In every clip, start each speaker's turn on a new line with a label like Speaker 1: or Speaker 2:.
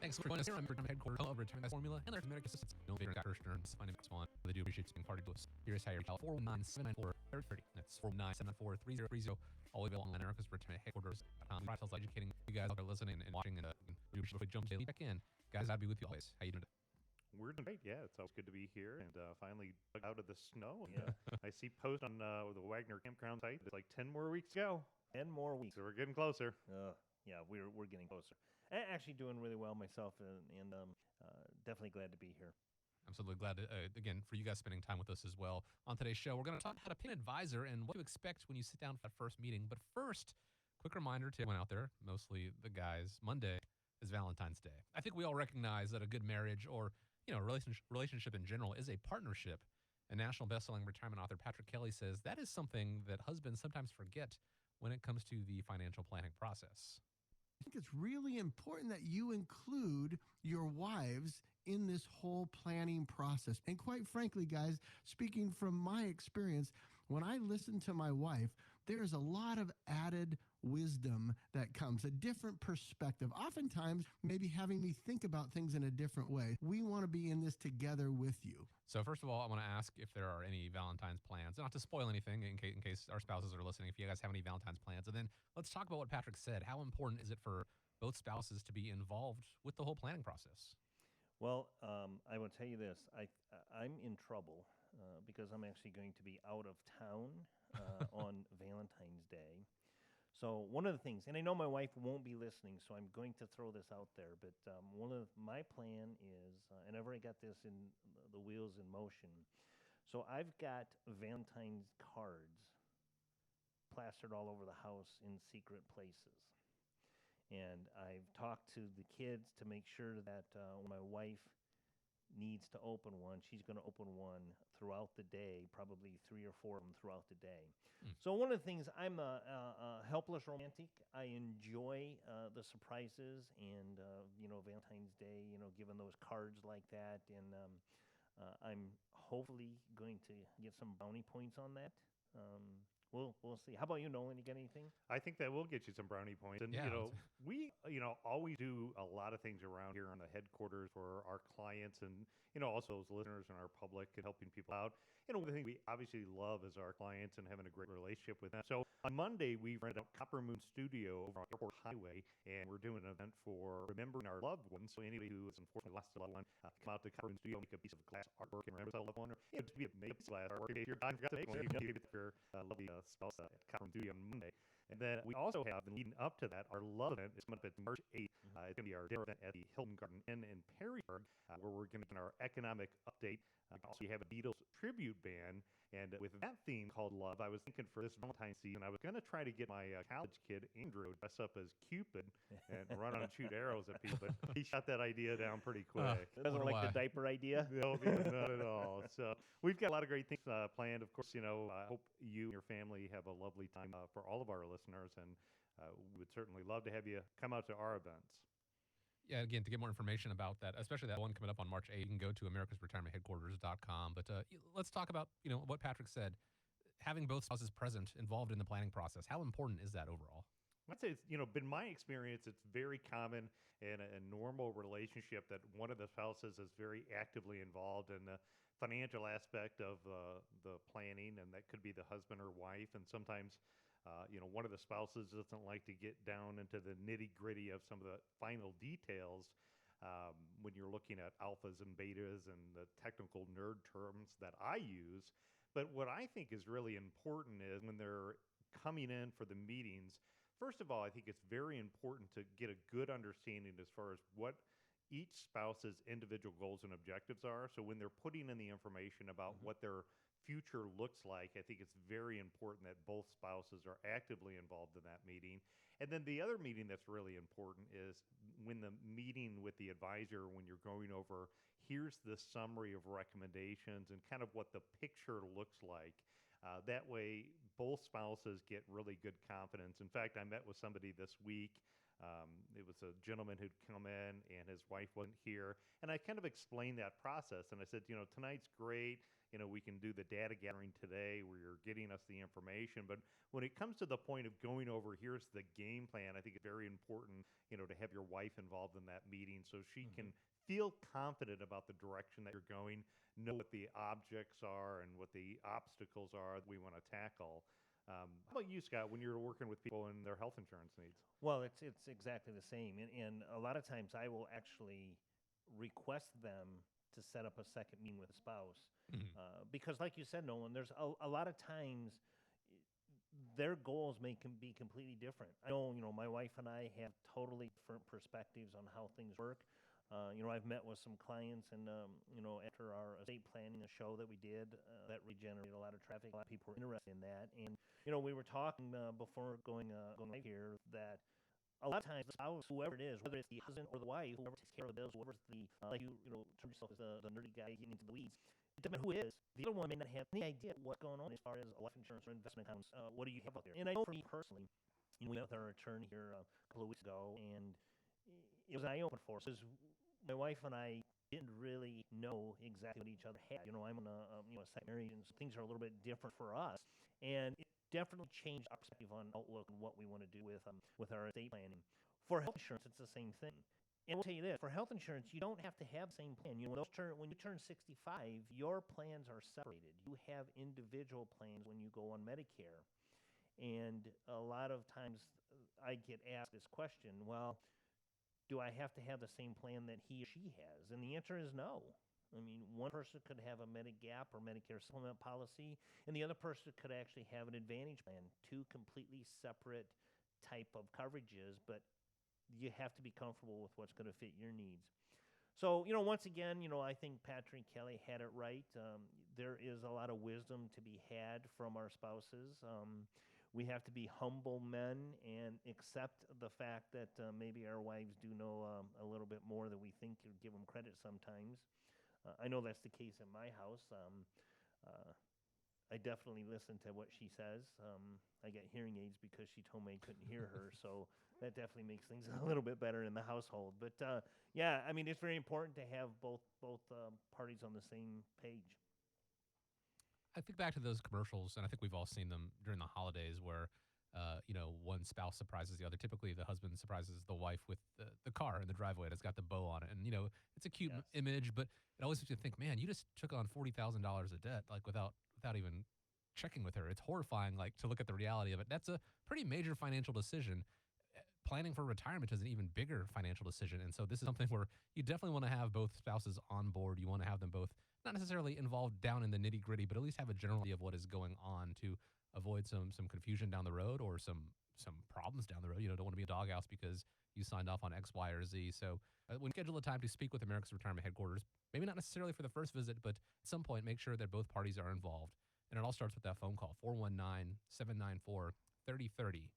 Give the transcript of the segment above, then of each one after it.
Speaker 1: Thanks for joining us here on Retirement Headquarters of Retirement Formula and there's American Assistance. No favorite Dr. Stearns. My name is Juan. They do appreciate you being part of this. Here's how you're 419-794-3030. That's 419-794-3030. All available online at America's Retirement Headquarters.com. Tell educating you guys out there listening and watching, and we appreciate if we jump daily back in. Guys, I'll be with you always. How you doing today?
Speaker 2: We're doing great. Yeah, it's always good to be here and finally out of the snow. And, I see post on the Wagner campground site. It's like 10 more weeks to go.
Speaker 3: 10 more weeks.
Speaker 2: So we're getting closer.
Speaker 3: Yeah, we're getting closer. Actually doing really well myself, and definitely glad to be here.
Speaker 1: Absolutely glad to, again, for you guys spending time with us as well. On today's show, we're going to talk how to pick an advisor and what to expect when you sit down for that first meeting. But first, quick reminder to everyone out there, mostly the guys, Monday is Valentine's Day. I think we all recognize that a good marriage or relationship in general is a partnership. And national bestselling retirement author Patrick Kelly says that is something that husbands sometimes forget when it comes to the financial planning process.
Speaker 4: I think it's really important that you include your wives in this whole planning process. And quite frankly, guys, speaking from my experience, when I listen to my wife, there's a lot of added wisdom that comes, a different perspective, oftentimes maybe having me think about things in a different way. We want to be in this together with you.
Speaker 1: So first of all, I want to ask if there are any Valentine's plans. Not to spoil anything in case our spouses are listening, if you guys have any Valentine's plans. And then let's talk about what Patrick said. How important is it for both spouses to be involved with the whole planning process?
Speaker 3: Well, I will tell you this. I'm in trouble because I'm actually going to be out of town on Valentine's Day. So one of the things, and I know my wife won't be listening, so I'm going to throw this out there, but one of my plan is, and I've already got this in the wheels in motion, so I've got Valentine's cards plastered all over the house in secret places. And I've talked to the kids to make sure that when my wife needs to open one, she's going to open one throughout the day, probably 3 or 4 of them throughout the day. So one of the things, I'm a helpless romantic. I enjoy the surprises and, Valentine's Day, giving those cards like that. And I'm hopefully going to get some brownie points on that. We'll see. How about you, Nolan? You got anything?
Speaker 2: I think that will get you some brownie points. And, we, always do a lot of things around here on the headquarters for our clients and, also those listeners and our public and helping people out. One of the things we obviously love is our clients and having a great relationship with them. So on Monday, we rented out Copper Moon Studio over on Airport Highway, and we're doing an event for remembering our loved ones. So anybody who has unfortunately lost a loved one, come out to Copper Moon Studio, make a piece of glass artwork and remember that loved one. Or, just be a piece of glass artwork. If you're dying, forgot to make one, you can give it to your lovely spouse at Copper Moon Studio on Monday. And then we also have, leading up to that, our love event is coming up at March 8th. It's going to be our dinner event at the Hilton Garden Inn in Perrysburg, where we're going to get our economic update. Also, you have a Beatles tribute band. And with that theme called Love, I was thinking for this Valentine's season, I was going to try to get my college kid, Andrew, dress up as Cupid and run out and shoot arrows at people. But he shot that idea down pretty quick.
Speaker 3: Doesn't like the diaper idea?
Speaker 2: No, not at all. So we've got a lot of great things planned. Of course, I hope you and your family have a lovely time for all of our listeners. And we would certainly love to have you come out to our events.
Speaker 1: Yeah, again, to get more information about that, especially that one coming up on March 8th, you can go to americasretirementheadquarters.com. But let's talk about, what Patrick said, having both spouses present, involved in the planning process. How important is that overall?
Speaker 2: I'd say it's, been my experience, it's very common in a normal relationship that one of the spouses is very actively involved in the financial aspect of the planning, and that could be the husband or wife. And sometimes one of the spouses doesn't like to get down into the nitty-gritty of some of the final details when you're looking at alphas and betas and the technical nerd terms that I use. But what I think is really important is when they're coming in for the meetings, first of all, I think it's very important to get a good understanding as far as what each spouse's individual goals and objectives are. So when they're putting in the information about what their future looks like, I think it's very important that both spouses are actively involved in that meeting. And then the other meeting that's really important is when the meeting with the advisor, when you're going over, here's the summary of recommendations and kind of what the picture looks like. That way, both spouses get really good confidence. In fact, I met with somebody this week. It was a gentleman who'd come in and his wife wasn't here. And I kind of explained that process. And I said, tonight's great. we can do the data gathering today where you're getting us the information. But when it comes to the point of going over, here's the game plan, I think it's very important, to have your wife involved in that meeting so she can feel confident about the direction that you're going, know what the objects are and what the obstacles are that we want to tackle. How about you, Scott, when you're working with people and their health insurance needs?
Speaker 3: Well, it's exactly the same, and a lot of times I will actually request them to set up a second meeting with a spouse,
Speaker 1: Mhm.
Speaker 3: because, like you said, Nolan, there's a lot of times their goals be completely different. I know, my wife and I have totally different perspectives on how things work. I've met with some clients, and after our estate planning, a show that we did, that regenerated a lot of traffic. A lot of people were interested in that, and we were talking before going live here that a lot of times the spouse, whoever it is, whether it's the husband or the wife, whoever takes care of the bills, whoever's the like term yourself as the nerdy guy getting into the weeds. It doesn't matter who it is. The other one may not have any idea what's going on as far as life insurance or investment accounts. What do you have out there? And I know for me personally, we met with our attorney here a couple of weeks ago, and it was an eye-opener for us. Because my wife and I didn't really know exactly what each other had. I'm on a second marriage, and so things are a little bit different for us. And it definitely changed our perspective on outlook and what we want to do with our estate planning. For health insurance, it's the same thing. And we'll tell you this: for health insurance, you don't have to have the same plan. When you turn 65, your plans are separated. You have individual plans when you go on Medicare. And a lot of times I get asked this question, well, do I have to have the same plan that he or she has? And the answer is no. I mean, one person could have a Medigap or Medicare supplement policy, and the other person could actually have an Advantage plan, two completely separate type of coverages, but you have to be comfortable with what's going to fit your needs. So, once again, I think Patrick and Kelly had it right. There is a lot of wisdom to be had from our spouses. We have to be humble men and accept the fact that maybe our wives do know a little bit more than we think or give them credit sometimes. I know that's the case in my house. I definitely listen to what she says. I get hearing aids because she told me I couldn't hear her, so that definitely makes things a little bit better in the household. But yeah, I mean, it's very important to have both parties on the same page.
Speaker 1: I think back to those commercials, and I think we've all seen them during the holidays where, one spouse surprises the other. Typically, the husband surprises the wife with the car in the driveway that's got the bow on it. And, it's a cute
Speaker 3: Yes.
Speaker 1: image, but it always makes you think, man, you just took on $40,000 of debt, like without even checking with her. It's horrifying, like, to look at the reality of it. That's a pretty major financial decision. Planning for retirement is an even bigger financial decision. And so this is something where you definitely want to have both spouses on board. You want to have them both not necessarily involved down in the nitty gritty, but at least have a general idea of what is going on to avoid some confusion down the road or some problems down the road. Don't want to be a doghouse because you signed off on X, Y, or Z. So when you schedule a time to speak with America's Retirement Headquarters, maybe not necessarily for the first visit, but at some point, make sure that both parties are involved. And it all starts with that phone call, 419-794-3030.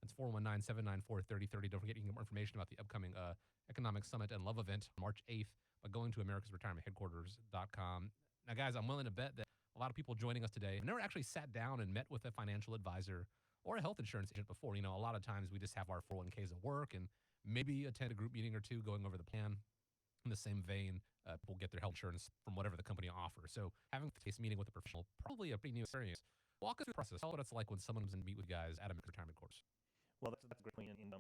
Speaker 1: That's 419-794-3030. Don't forget you can get more information about the upcoming Economic Summit and Love event on March 8th by going to americasretirementheadquarters.com. Now, guys, I'm willing to bet that a lot of people joining us today have never actually sat down and met with a financial advisor or a health insurance agent before. A lot of times we just have our 401ks at work and maybe attend a group meeting or two going over the plan. In the same vein, people get their health insurance from whatever the company offers. So having a face meeting with a professional, probably a pretty new experience. Walk us through the process. Tell what it's like when someone comes in to meet with you guys at a retirement course.
Speaker 3: Well, that's a great point. And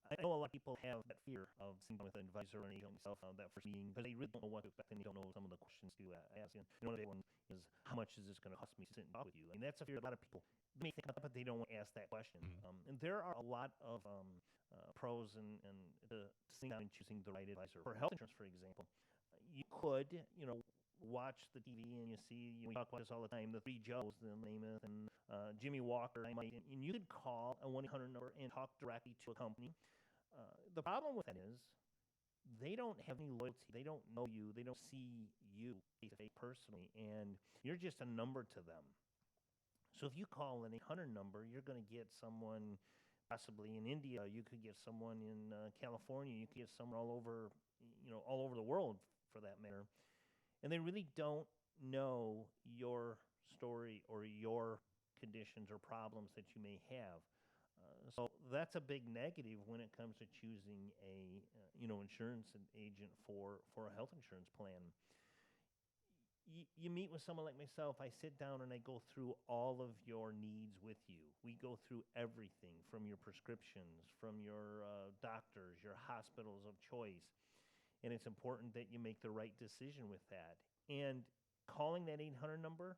Speaker 3: I know a lot of people have that fear of sitting down with an advisor or an agent themselves that first meeting because they really don't know what to expect and they don't know some of the questions to ask. And one of the big ones is, how much is this going to cost me to sit and talk with you? And that's a fear a lot of people may think about, but they don't want to ask that question.
Speaker 1: Mm-hmm.
Speaker 3: And there are a lot of pros and to sitting down and choosing the right advisor. For health insurance, for example, you could, watch the TV and you see, we talk about this all the time, the three Joes, the Namath and Jimmy Walker, and you could call a 1-800 number and talk directly to a company. The problem with that is they don't have any loyalty. They don't know you. They don't see you face-to-face personally, and you're just a number to them. So if you call an 800 number, you're going to get someone possibly in India. You could get someone in California. You could get someone all over the world for that matter. And they really don't know your story or your conditions or problems that you may have. So that's a big negative when it comes to choosing a insurance agent for a health insurance plan. you meet with someone like myself, I sit down and I go through all of your needs with you. We go through everything from your prescriptions, from your doctors, your hospitals of choice. And it's important that you make the right decision with that. And calling that 800 number,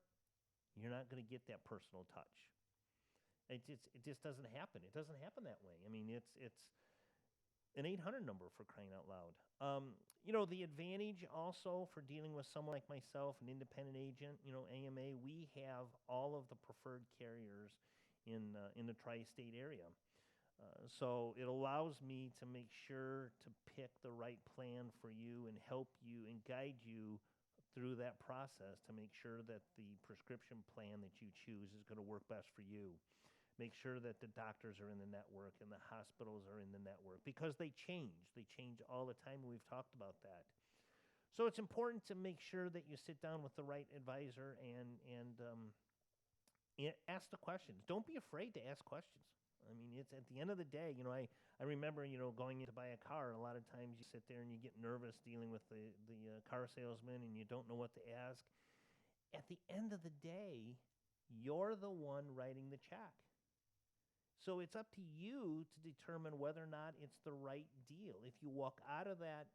Speaker 3: you're not going to get that personal touch. It just doesn't happen. It doesn't happen that way. I mean, it's an 800 number for crying out loud. The advantage also for dealing with someone like myself, an independent agent, AMA, we have all of the preferred carriers in the tri-state area. So it allows me to make sure to pick the right plan for you and help you and guide you through that process to make sure that the prescription plan that you choose is going to work best for you. Make sure that the doctors are in the network and the hospitals are in the network because they change. They change all the time, and we've talked about that. So it's important to make sure that you sit down with the right advisor and ask the questions. Don't be afraid to ask questions. I mean, it's at the end of the day, I remember, going in to buy a car. A lot of times you sit there and you get nervous dealing with the car salesman and you don't know what to ask. At the end of the day, you're the one writing the check. So it's up to you to determine whether or not it's the right deal. If you walk out of that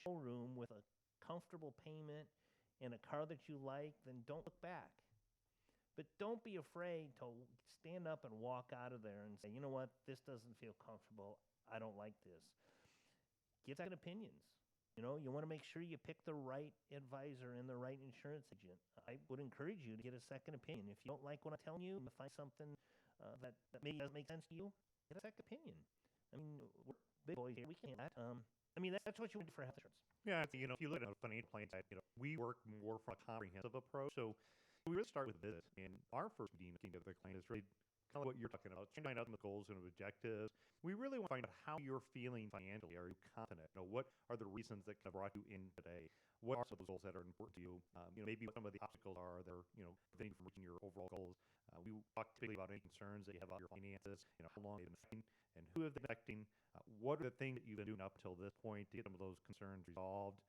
Speaker 3: showroom with a comfortable payment and a car that you like, then don't look back. But don't be afraid to stand up and walk out of there and say, you know what, this doesn't feel comfortable. I don't like this. Get second opinions. You want to make sure you pick the right advisor and the right insurance agent. I would encourage you to get a second opinion. If you don't like what I'm telling you, find something that maybe doesn't make sense to you, get a second opinion. I mean, we're big boys here. We can't do that. That's what you want to do for health insurance.
Speaker 2: Yeah, if you look at a financial plan side, we work more from a comprehensive approach. So we really start with this. And our first meeting of the client is really kind of what you're talking about, trying to find out the goals and objectives. We really want to find out how you're feeling financially. Are you confident? What are the reasons that kind of brought you in today? What are some of those goals that are important to you? Maybe what some of the obstacles are that are, preventing you from reaching your overall goals. We talk typically about any concerns that you have about your finances, how long they've been affecting, and who have been affecting. What are the things that you've been doing up until this point to get some of those concerns resolved?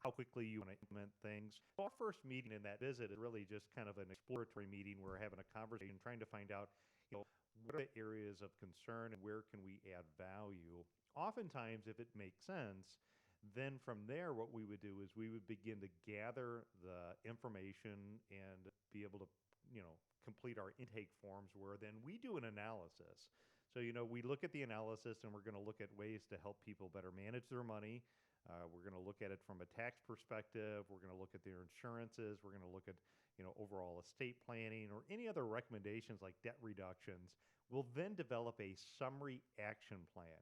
Speaker 2: How quickly you want to implement things. So our first meeting in that visit is really just kind of an exploratory meeting where we're having a conversation, trying to find out, what are the areas of concern and where can we add value? Oftentimes, if it makes sense, then from there, what we would do is we would begin to gather the information and be able to, complete our intake forms where then we do an analysis. So, we look at the analysis and we're going to look at ways to help people better manage their money. We're going to look at it from a tax perspective. We're going to look at their insurances. We're going to look at, overall estate planning or any other recommendations like debt reductions. We'll then develop a summary action plan.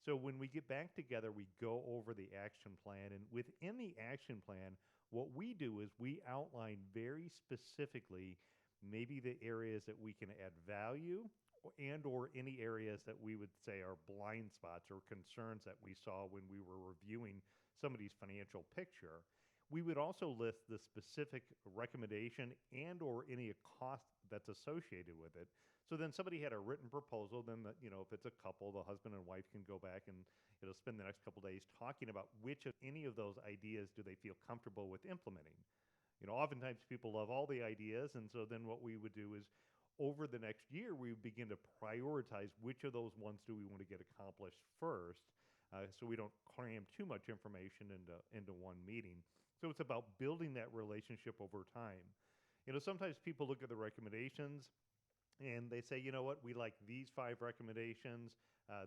Speaker 2: So when we get back together, we go over the action plan. And within the action plan, what we do is we outline very specifically maybe the areas that we can add value and or any areas that we would say are blind spots or concerns that we saw when we were reviewing somebody's financial picture. We would also list the specific recommendation and or any cost that's associated with it. So then somebody had a written proposal, then if it's a couple, the husband and wife can go back and spend the next couple days talking about which of any of those ideas do they feel comfortable with implementing. Oftentimes people love all the ideas, and so then what we would do is over the next year, we begin to prioritize which of those ones do we want to get accomplished first, so we don't cram too much information into one meeting. So it's about building that relationship over time. Sometimes people look at the recommendations and they say, you know what, we like these 5 recommendations.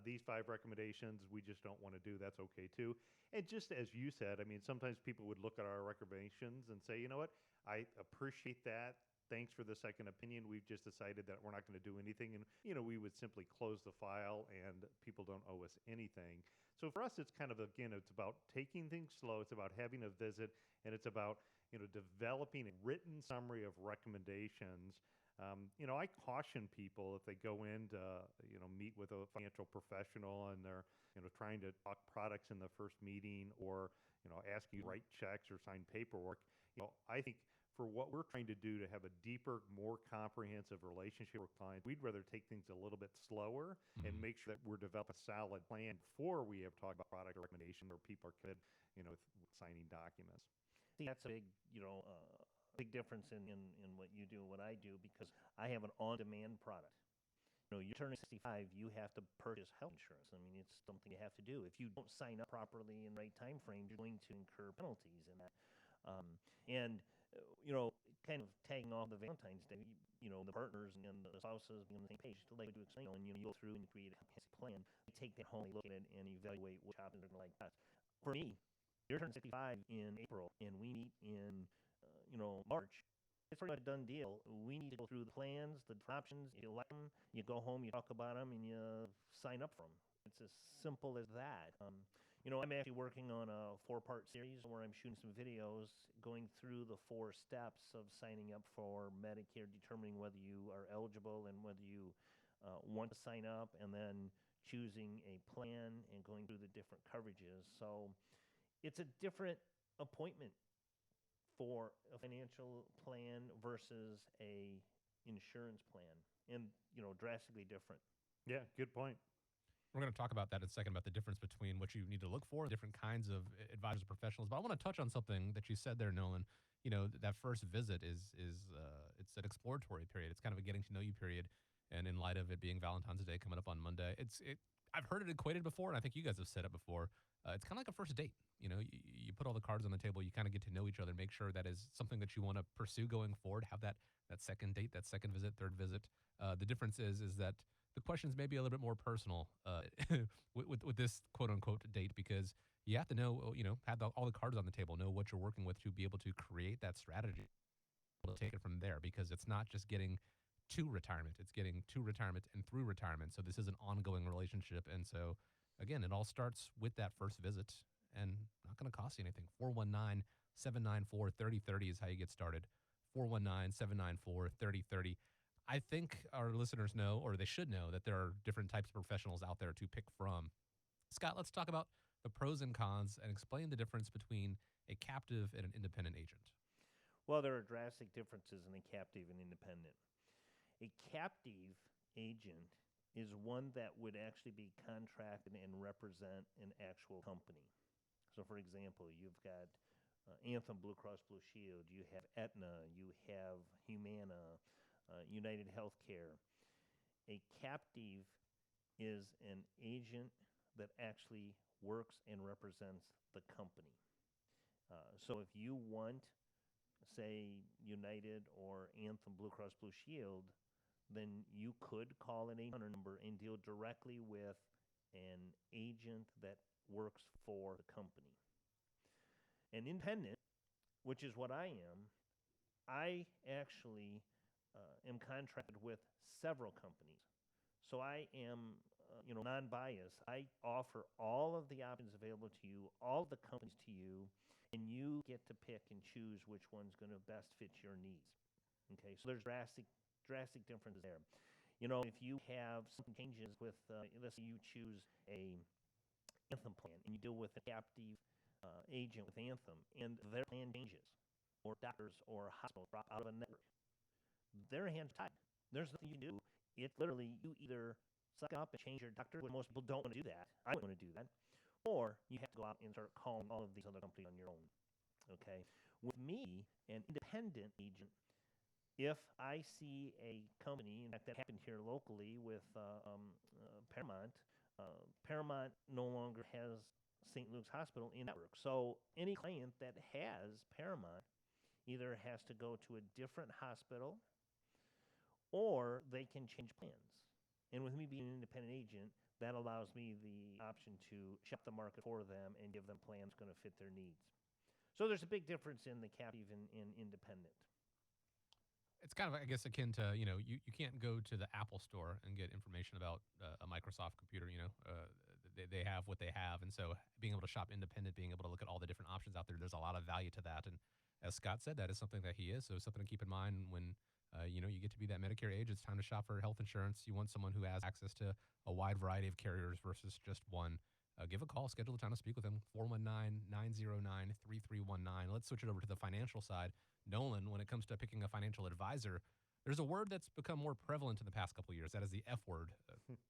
Speaker 2: These 5 recommendations we just don't want to do. That's okay too. And just as you said, sometimes people would look at our recommendations and say, you know what, I appreciate that. Thanks for the second opinion. We've just decided that we're not going to do anything. And, we would simply close the file and people don't owe us anything. So for us, it's kind of, again, it's about taking things slow. It's about having a visit, and it's about, developing a written summary of recommendations. I caution people if they go in to, meet with a financial professional and they're, trying to talk products in the first meeting or, ask you to write checks or sign paperwork. I think for what we're trying to do to have a deeper, more comprehensive relationship with clients, we'd rather take things a little bit slower and make sure that we're developing a solid plan before we have talked about product recommendation or people are committed, with signing documents.
Speaker 3: See, that's a big, big difference in what you do and what I do because I have an on-demand product. You're turning 65, you have to purchase health insurance. I mean, it's something you have to do. If you don't sign up properly in the right time frame, you're going to incur penalties in that. Um, and, kind of tagging off the Valentine's Day, the partners and the spouses being on the same page, like to explain, and, you go through and you create a comprehensive plan. You take that home, you look at it, and evaluate which options are going to like best. For me, you're turning 65 in April, and we meet in, March. It's pretty much a done deal. We need to go through the plans, the options. You like them, you go home, you talk about them, and you sign up for them. It's as simple as that. I'm actually working on a 4-part series where I'm shooting some videos going through the 4 steps of signing up for Medicare, determining whether you are eligible and whether you want to sign up, and then choosing a plan and going through the different coverages. So it's a different appointment for a financial plan versus a insurance plan, and drastically different.
Speaker 2: Yeah, good point.
Speaker 1: We're going to talk about that in a second, about the difference between what you need to look for, different kinds of advisors and professionals. But I want to touch on something that you said there, Nolan. That first visit is it's an exploratory period. It's kind of a getting to know you period. And in light of it being Valentine's Day coming up on Monday, I've heard it equated before, and I think you guys have said it before. It's kind of like a first date. You put all the cards on the table. You kind of get to know each other, make sure that is something that you want to pursue going forward. Have that second date, that second visit, third visit. The difference is that the questions may be a little bit more personal with this quote unquote date, because you have to know, have all the cards on the table, know what you're working with to be able to create that strategy. To take it from there, because it's not just getting to retirement, it's getting to retirement and through retirement. So this is an ongoing relationship. And so again, it all starts with that first visit and not going to cost you anything. 419-794-3030 is how you get started. 419-794-3030. I think our listeners know, or they should know, that there are different types of professionals out there to pick from. Scott, let's talk about the pros and cons and explain the difference between a captive and an independent agent.
Speaker 3: Well, there are drastic differences in a captive and independent. A captive agent is one that would actually be contracted and represent an actual company. So, for example, you've got Anthem Blue Cross Blue Shield, you have Aetna, you have Humana, United Healthcare. A captive is an agent that actually works and represents the company. So if you want, say, United or Anthem Blue Cross Blue Shield, then you could call an 800 number and deal directly with an agent that works for the company. An independent, which is what I am, I actually am contracted with several companies. So I am, non-biased. I offer all of the options available to you, all the companies to you, and you get to pick and choose which one's going to best fit your needs. Okay, so there's drastic differences there. If you have some changes with, let's say you choose a Anthem plan and you deal with a captive agent with Anthem, and their plan changes, or doctors or hospitals drop out of a network, their hands are tied. There's nothing you can do. It's literally you either suck up and change your doctor, which most people don't want to do that. I don't want to do that. Or you have to go out and start calling all of these other companies on your own. Okay? With me, an independent agent, if I see a company, in fact, that happened here locally with Paramount, Paramount no longer has St. Luke's Hospital in network. So any client that has Paramount either has to go to a different hospital or they can change plans. And with me being an independent agent, that allows me the option to shop the market for them and give them plans going to fit their needs. So there's a big difference in the captive and independent.
Speaker 1: It's kind of, I guess, akin to, you can't go to the Apple store and get information about a Microsoft computer. They have what they have. And so being able to shop independent, being able to look at all the different options out there, there's a lot of value to that. And as Scott said, that is something that he is. So something to keep in mind when, you get to be that Medicare age, it's time to shop for health insurance. You want someone who has access to a wide variety of carriers versus just one. Give a call, schedule a time to speak with them, 419-909-3319. Let's switch it over to the financial side. Nolan, when it comes to picking a financial advisor, There's a word that's become more prevalent in the past couple of years. That is the F word,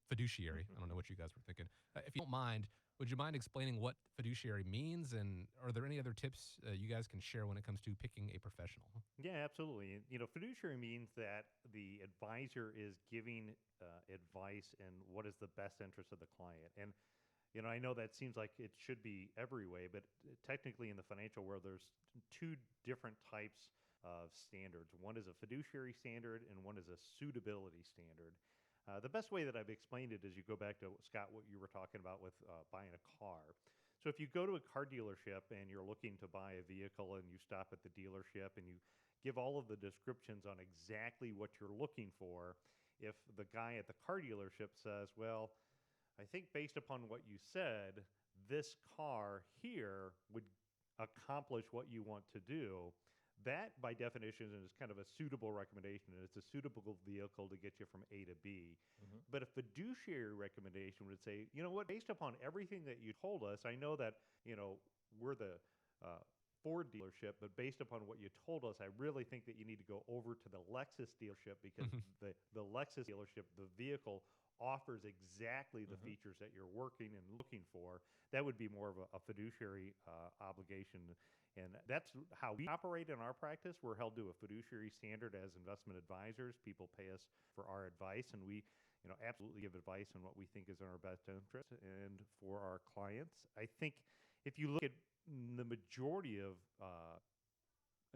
Speaker 1: fiduciary. I don't know what you guys were thinking. If you don't mind, would you mind explaining what fiduciary means? And are there any other tips you guys can share when it comes to picking a professional?
Speaker 2: Yeah, absolutely. Fiduciary means that the advisor is giving advice in what is the best interest of the client. And I know that seems like it should be every way, but technically in the financial world, there's two different types of standards. One is a fiduciary standard, and one is a suitability standard. The best way that I've explained it is you go back to, Scott, what you were talking about with buying a car. So if you go to a car dealership and you're looking to buy a vehicle and you stop at the dealership and you give all of the descriptions on exactly what you're looking for, if the guy at the car dealership says, well, I think based upon what you said, this car here would accomplish what you want to do, that by definition is kind of a suitable recommendation, and it's a suitable vehicle to get you from A to B. But a fiduciary recommendation would say, you know what, based upon everything that you told us, I know that, we're the Ford dealership, but based upon what you told us, I really think that you need to go over to the Lexus dealership because the Lexus dealership, the vehicle offers exactly the features that you're working and looking for. That would be more of a fiduciary obligation. And that's how we operate in our practice. We're held to a fiduciary standard as investment advisors. People pay us for our advice, and we absolutely give advice on what we think is in our best interest and for our clients. I think if you look at the majority of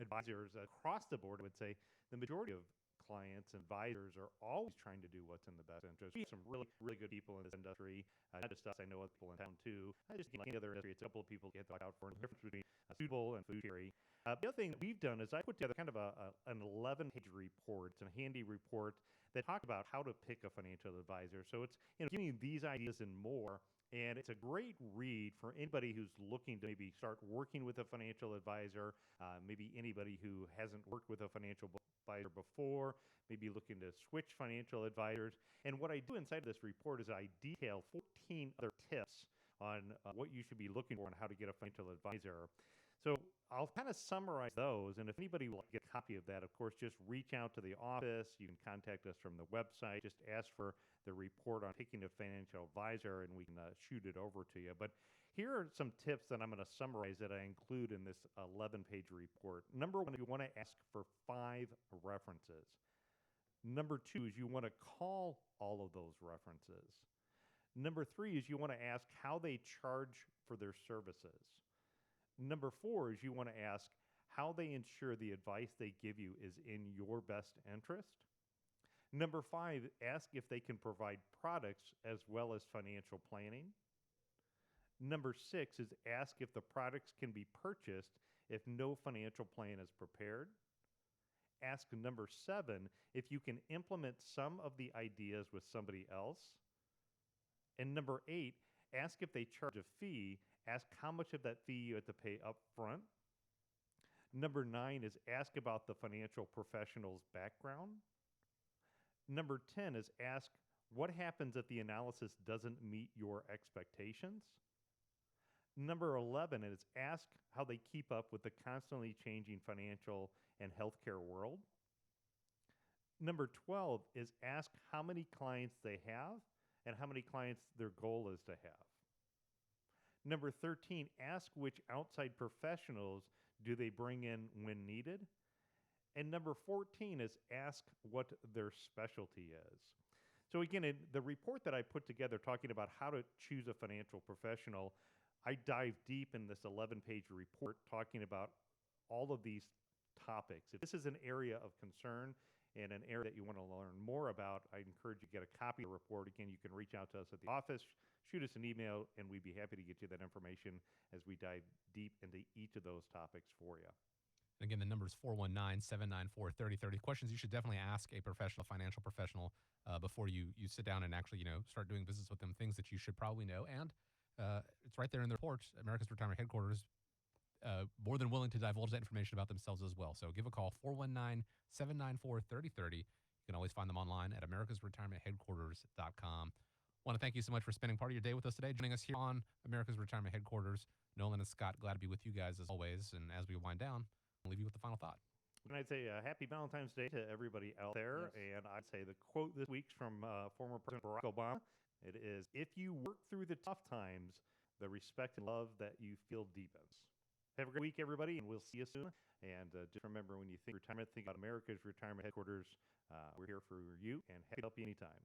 Speaker 2: advisors across the board, I would say the majority of clients and advisors are always trying to do what's in the best interest. We have some really, really good people in this industry. Not just us, I know other people in town too. I just like any other industry, it's a couple of people get out for the difference between suitable and fiduciary. The other thing that we've done is I put together kind of an 11-page report. It's a handy report that talks about how to pick a financial advisor. So it's giving you these ideas and more. And it's a great read for anybody who's looking to maybe start working with a financial advisor, maybe anybody who hasn't worked with a financial advisor before, maybe looking to switch financial advisors. And what I do inside of this report is I detail 14 other tips on what you should be looking for and how to get a financial advisor. So I'll kind of summarize those, and if anybody will get a copy of that, of course, just reach out to the office. You can contact us from the website. Just ask for the report on picking a financial advisor, and we can shoot it over to you. But here are some tips that I'm going to summarize that I include in this 11-page report. Number one, you want to ask for 5 references. Number 2 is you want to call all of those references. Number 3 is you want to ask how they charge for their services. Number 4 is you want to ask how they ensure the advice they give you is in your best interest. Number 5, ask if they can provide products as well as financial planning. Number 6 is ask if the products can be purchased if no financial plan is prepared. Ask number 7 if you can implement some of the ideas with somebody else. And number 8, ask if they charge a fee. Ask how much of that fee you have to pay up front. Number 9 is ask about the financial professional's background. Number 10 is ask what happens if the analysis doesn't meet your expectations. Number 11 is ask how they keep up with the constantly changing financial and healthcare world. Number 12 is ask how many clients they have and how many clients their goal is to have. Number 13, ask which outside professionals do they bring in when needed. And number 14 is ask what their specialty is. So again, in the report that I put together talking about how to choose a financial professional, I dive deep in this 11-page report talking about all of these topics. If this is an area of concern and an area that you want to learn more about, I encourage you to get a copy of the report. Again, you can reach out to us at the office, shoot us an email, and we'd be happy to get you that information as we dive deep into each of those topics for you.
Speaker 1: Again, the number is 419-794-3030. Questions you should definitely ask a professional, financial professional, before you sit down and actually, start doing business with them, things that you should probably know. And it's right there in the report. America's Retirement Headquarters, more than willing to divulge that information about themselves as well. So give a call, 419-794-3030. You can always find them online at americasretirementheadquarters.com. Want to thank you so much for spending part of your day with us today, joining us here on America's Retirement Headquarters. Nolan and Scott, glad to be with you guys as always. And as we wind down, I'll leave you with the final thought.
Speaker 2: And I'd say happy Valentine's Day to everybody out there.
Speaker 3: Yes.
Speaker 2: And I'd say the quote this week's from former President Barack Obama. It is, if you work through the tough times, the respect and love that you feel deepens. Have a great week, everybody, and we'll see you soon. And just remember, when you think retirement, think about America's retirement headquarters. We're here for you and happy to help you anytime.